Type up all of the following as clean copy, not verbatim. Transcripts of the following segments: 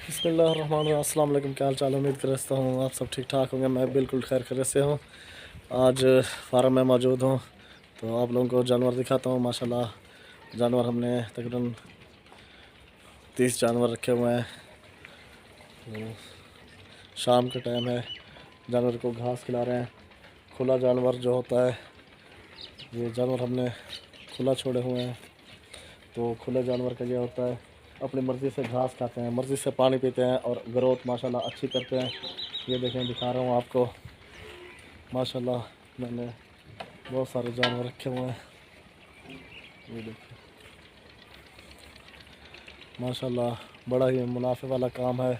बिस्मिल्लाहिर्रहमानिर्रहीम। अस्सलाम वालेकुम। क्या हाल चाल, उम्मीद करता हूँ आप सब ठीक ठाक होंगे। मैं बिल्कुल खैर खैरियत से हूँ। आज फार्म में मौजूद हूँ तो आप लोगों को जानवर दिखाता हूँ। माशाल्लाह जानवर हमने तकरीबन 30 जानवर रखे हुए हैं। तो शाम का टाइम है, जानवर को घास खिला रहे हैं। खुला जानवर जो होता है, ये जानवर हमने खुला छोड़े हुए हैं। तो खुले जानवर का ये होता है, अपनी मर्ज़ी से घास खाते हैं, मर्ज़ी से पानी पीते हैं और ग्रोथ माशाल्लाह अच्छी करते हैं। ये देखें, दिखा रहा हूँ आपको। माशाल्लाह मैंने बहुत सारे जानवर रखे हुए हैं। ये देखें, माशाल्लाह बड़ा ही मुनाफे वाला काम है।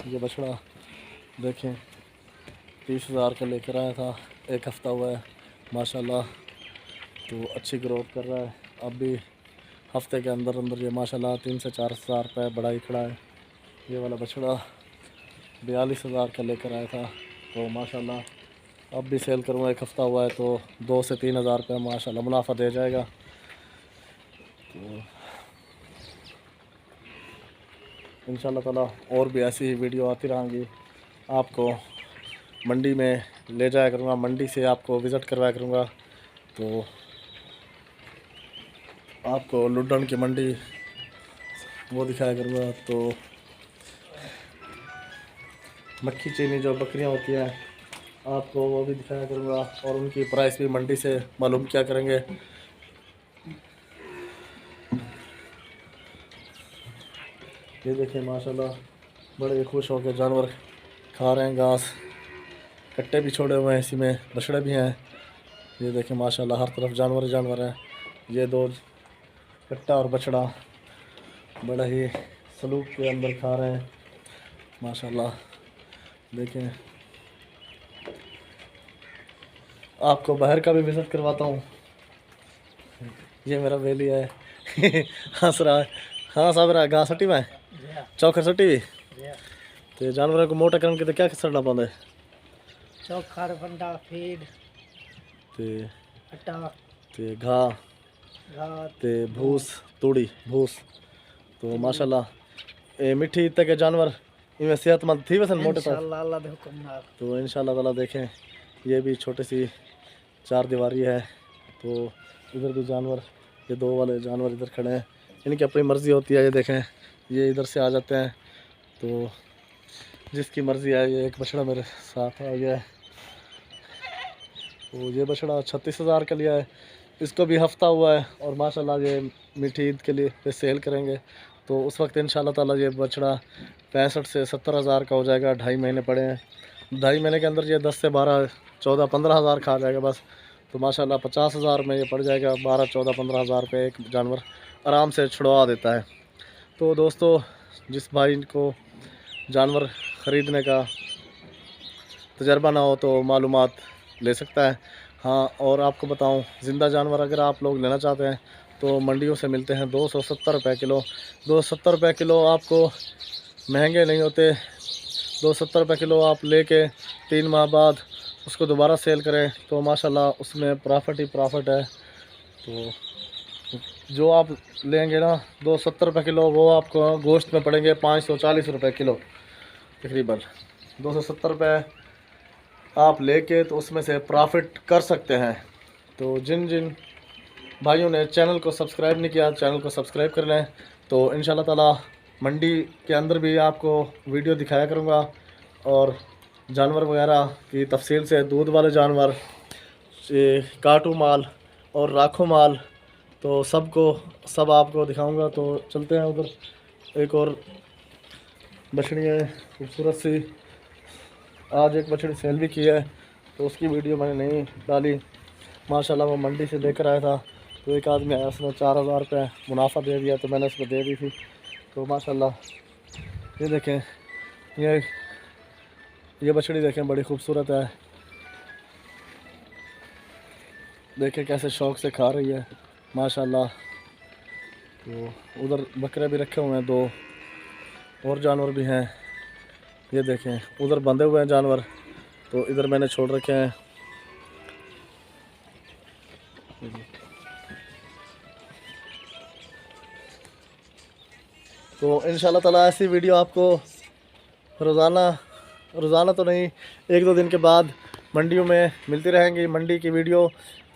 ये बछड़ा देखें, 30,000 का लेकर आया था, एक हफ़्ता हुआ है माशाल्लाह। तो अच्छी ग्रोथ कर रहा है। अब भी हफ्ते के अंदर अंदर ये माशाल्लाह 3 से 4 हज़ार रुपये बड़ा ही खड़ा है। ये वाला बछड़ा 42,000 का लेकर आया था। तो माशाल्लाह अब भी सेल करूँगा, एक हफ़्ता हुआ है तो 2 से 3 हज़ार रुपये माशाल्लाह मुनाफा दे जाएगा। तो इंशाल्लाह ताला और भी ऐसी ही वीडियो आती रहेंगी। आपको मंडी में ले जाया करूँगा, मंडी से आपको विज़िट करवाया करूँगा। तो आपको लुड्डन की मंडी वो दिखाया करूँगा। तो मक्खी चीनी जो बकरियाँ होती हैं, आपको वो भी दिखाया करूँगा और उनकी प्राइस भी मंडी से मालूम किया करेंगे। ये देखिए माशाल्लाह बड़े खुश हो के जानवर खा रहे हैं घास। कट्टे भी छोड़े हुए हैं, इसी में बछड़े भी हैं। ये देखें माशाल्लाह हर तरफ जानवर जानवर हैं। ये दो कट्टा और बछड़ा बड़ा ही सलूक के अंदर खा रहे हैं माशाल्लाह। देखें, आपको बाहर का भी विज़िट करवाता हूँ। ये मेरा बेली है हंस रहा है। हाँ साहब रहा घास सटी में चौखर सटी हुई। तो जानवरों को मोटा करने के तो क्या करना पाते? चौखर बंडा फीड ते आटा ते घाह ते भूस तूड़ी भूस। तो माशाल्लाह ये मिट्टी तक के जानवर इनमें सेहतमंद थी वैसे मोटे तक। तो इंशाल्लाह ताला देखें, ये भी छोटी सी 4 दीवारी है। तो इधर भी जानवर, ये 2 वाले जानवर इधर खड़े हैं, इनकी अपनी मर्ज़ी होती है। ये देखें, ये इधर से आ जाते हैं। तो जिसकी मर्ज़ी है। ये एक बछड़ा मेरे साथ आ गया है। तो ये बछड़ा 36,000 का लिया है, इसको भी हफ़्ता हुआ है और माशाल्लाह ये मीठी ईद के लिए पे सेल करेंगे। तो उस वक्त इंशाल्लाह ताला ये बछड़ा 65 से 70 हज़ार का हो जाएगा। 2.5 महीने पड़े हैं, 2.5 महीने के अंदर ये 10 से 12 14 15 हज़ार खा जाएगा बस। तो माशाल्लाह 50,000 में ये पड़ जाएगा। 12 14 15 हज़ार रुपये एक जानवर आराम से छुड़वा देता है। तो दोस्तों, जिस भाई को जानवर ख़रीदने का तजर्बा ना हो तो मालूमात ले सकता है। हाँ, और आपको बताऊं, ज़िंदा जानवर अगर आप लोग लेना चाहते हैं तो मंडियों से मिलते हैं 270 रुपये किलो। 270 रुपये किलो आपको महंगे नहीं होते। 270 रुपये किलो आप लेके 3 माह बाद उसको दोबारा सेल करें तो माशाल्लाह उसमें प्रॉफिट ही प्रॉफिट है। तो जो आप लेंगे ना 270 रुपये किलो, वो आपको गोश्त में पड़ेंगे 540 रुपये किलो तकरीबन। 270 रुपये आप लेके तो उसमें से प्रॉफिट कर सकते हैं। तो जिन जिन भाइयों ने चैनल को सब्सक्राइब नहीं किया, चैनल को सब्सक्राइब कर लें। तो इंशाल्लाह ताला मंडी के अंदर भी आपको वीडियो दिखाया करूँगा और जानवर वगैरह की तफसील से, दूध वाले जानवर, काटू माल और राखों माल, तो सब आपको दिखाऊंगा। तो चलते हैं उधर। एक और बछड़ी है खूबसूरत सी, आज एक बछड़ी सेल भी की है तो उसकी वीडियो मैंने नहीं डाली। माशाल्लाह वो मंडी से लेकर आया था। तो एक आदमी आया, उसने 4,000 रुपये मुनाफा दे दिया तो मैंने उसको दे दी थी। तो माशाल्लाह ये देखें, ये बछड़ी देखें बड़ी खूबसूरत है। देखें कैसे शौक़ से खा रही है माशाल्लाह। तो उधर बकरे भी रखे हुए हैं, 2 और जानवर भी हैं। ये देखें उधर बंधे हुए हैं जानवर, तो इधर मैंने छोड़ रखे हैं। तो इंशाल्लाह ताला ऐसी वीडियो आपको रोज़ाना तो नहीं, 1-2 दिन के बाद मंडियों में मिलती रहेंगी, मंडी की वीडियो।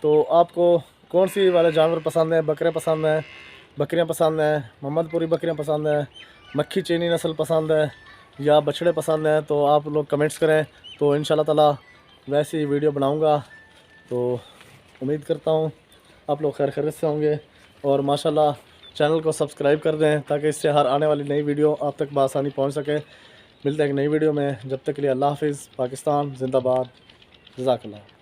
तो आपको कौन सी वाले जानवर पसंद हैं, बकरे पसंद हैं, बकरियां पसंद हैं, मोहम्मदपुरी बकरियां पसंद हैं, मक्खी चीनी नस्ल पसंद है या बछड़े पसंद हैं, तो आप लोग कमेंट्स करें, तो इंशाल्लाह ताला वैसी वीडियो बनाऊंगा। तो उम्मीद करता हूँ आप लोग खैर खैरियत से होंगे और माशाल्लाह चैनल को सब्सक्राइब कर दें ताकि इससे हर आने वाली नई वीडियो आप तक बआसानी पहुँच सके। मिलते हैं एक नई वीडियो में, जब तक के लिए अल्लाह हाफिज़। पाकिस्तान जिंदाबाद। जज़ाकल्लाह।